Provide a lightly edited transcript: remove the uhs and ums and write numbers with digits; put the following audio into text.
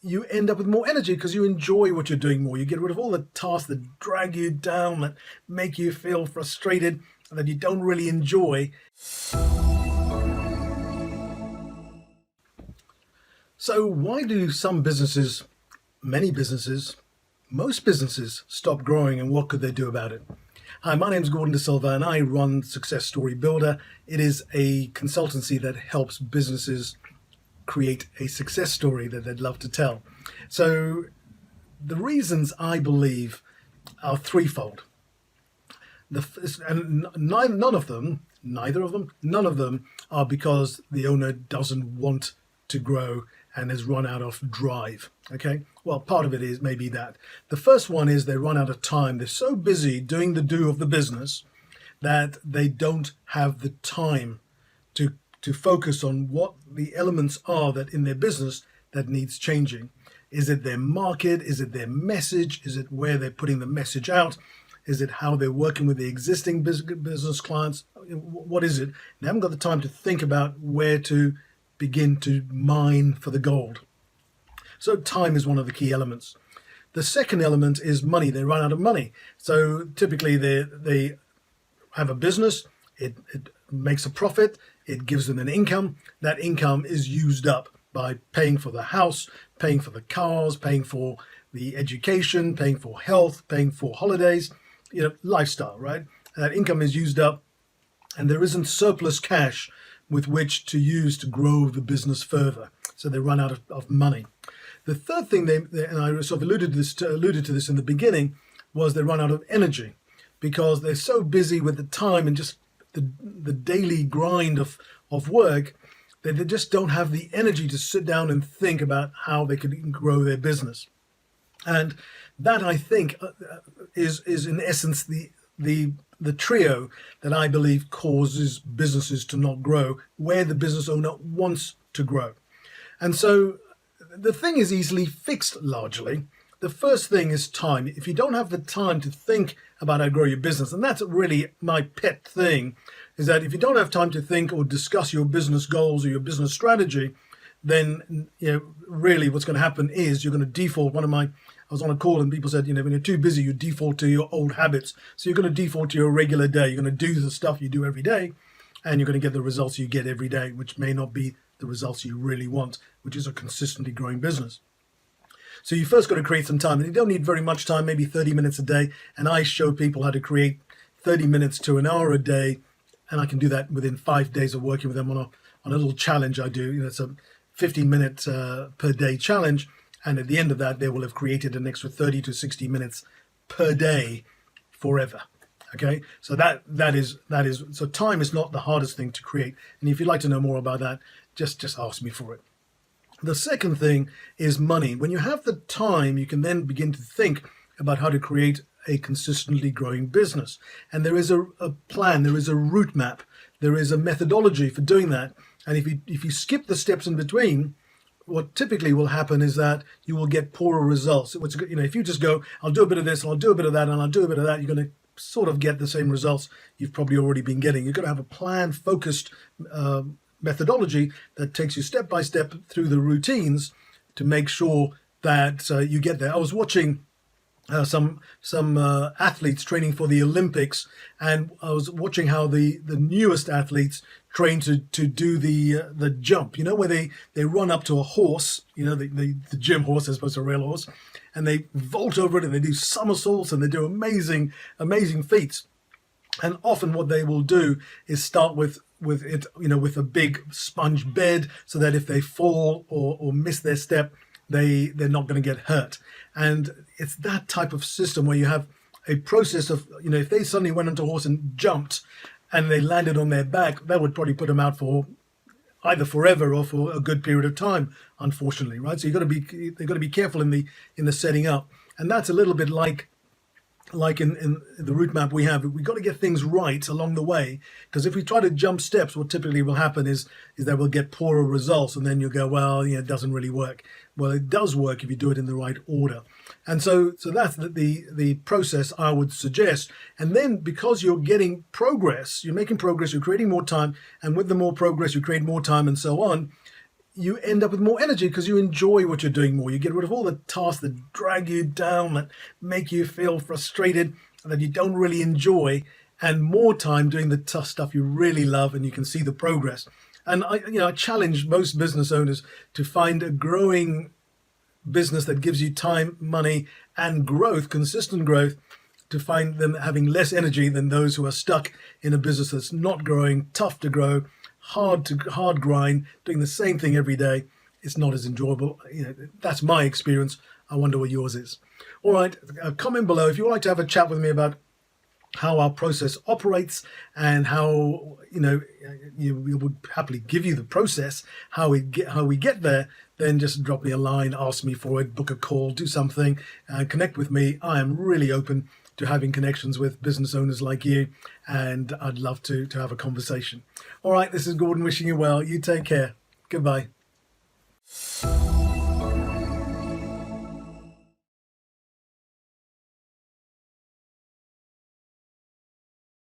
you end up with more energy because you enjoy what you're doing more. You get rid of all the tasks that drag you down, that make you feel frustrated, that you don't really enjoy. So why do some businesses, many businesses, most businesses stop growing, and what could they do about it? Hi, my name is Gordon D'Silva and I run Success Story Builder. It is a consultancy that helps businesses create a success story that they'd love to tell. So the reasons I believe are threefold. None of them are because the owner doesn't want to grow and has run out of drive. Okay, well, part of it is maybe that. The first one is they run out of time. They're so busy doing the do of the business that they don't have the time to focus on what the elements are that in their business that needs changing. Is it their market? Is it their message? Is it where they're putting the message out? Is it how they're working with the existing business clients? What is it? They haven't got the time to think about where to begin to mine for the gold. So time is one of the key elements. The second element is money. They run out of money. So typically they have a business, it makes a profit, it gives them an income. That income is used up by paying for the house, paying for the cars, paying for the education, paying for health, paying for holidays, lifestyle, right? That income is used up and there isn't surplus cash with which to use to grow the business further. So they run out of money. The third thing, and I sort of alluded to this in the beginning, was they run out of energy because they're so busy with the time and just the daily grind of work that they just don't have the energy to sit down and think about how they could grow their business. And that, I think, is in essence the trio that I believe causes businesses to not grow where the business owner wants to grow. And so the thing is easily fixed largely. The first thing is time. If you don't have the time to think about how to grow your business, and that's really my pet thing, is that if you don't have time to think or discuss your business goals or your business strategy, then really what's going to happen is you're going to default. I was on a call and people said, when you're too busy, you default to your old habits. So you're going to default to your regular day. You're going to do the stuff you do every day, and you're going to get the results you get every day, which may not be the results you really want, which is a consistently growing business. So you first got to create some time, and you don't need very much time, maybe 30 minutes a day. And I show people how to create 30 minutes to an hour a day, and I can do that within 5 days of working with them on a little challenge I do. It's a 15-minute per day challenge. And at the end of that, they will have created an extra 30 to 60 minutes per day forever. Okay, so that is so time is not the hardest thing to create. And if you'd like to know more about that, just ask me for it. The second thing is money. When you have the time, you can then begin to think about how to create a consistently growing business. And there is a plan, there is a route map, there is a methodology for doing that. And if you skip the steps in between, what typically will happen is that you will get poorer results. If you just go, I'll do a bit of this, and I'll do a bit of that, and I'll do a bit of that, you're going to sort of get the same results you've probably already been getting. You've got to have a plan-focused methodology that takes you step by step through the routines to make sure that you get there. I was watching some athletes training for the Olympics, and I was watching how the newest athletes train to do the jump, where they run up to a horse, the gym horse as opposed to a real horse, and they vault over it and they do somersaults and they do amazing feats. And often what they will do is start with it, with a big sponge bed, so that if they fall or miss their step, they're not going to get hurt. And it's that type of system where you have a process of, if they suddenly went onto a horse and jumped and they landed on their back, that would probably put them out for either forever or for a good period of time, unfortunately, right? So they've got to be careful in the setting up. And that's a little bit like in the route map we have. We've got to get things right along the way, because if we try to jump steps, what typically will happen is that we'll get poorer results, and then you'll go, well, it doesn't really work. Well, it does work if you do it in the right order. And so that's the process I would suggest. And then because you're getting progress, you're making progress, you're creating more time, and with the more progress, you create more time and so on, you end up with more energy because you enjoy what you're doing more. You get rid of all the tasks that drag you down, that make you feel frustrated, that you don't really enjoy, and more time doing the tough stuff you really love, and you can see the progress. And I challenge most business owners to find a growing business that gives you time, money, and growth, consistent growth, to find them having less energy than those who are stuck in a business that's not growing, tough to grow, hard grind, doing the same thing every day. It's not as enjoyable. That's my experience. I wonder what yours is. All right, comment below if you would like to have a chat with me about how our process operates and how we would happily give you the process, how we get there. Then just drop me a line, ask me for it, book a call, do something, connect with me. I am really open to having connections with business owners like you, and I'd love to have a conversation. All right, this is Gordon wishing you well. You take care. Goodbye.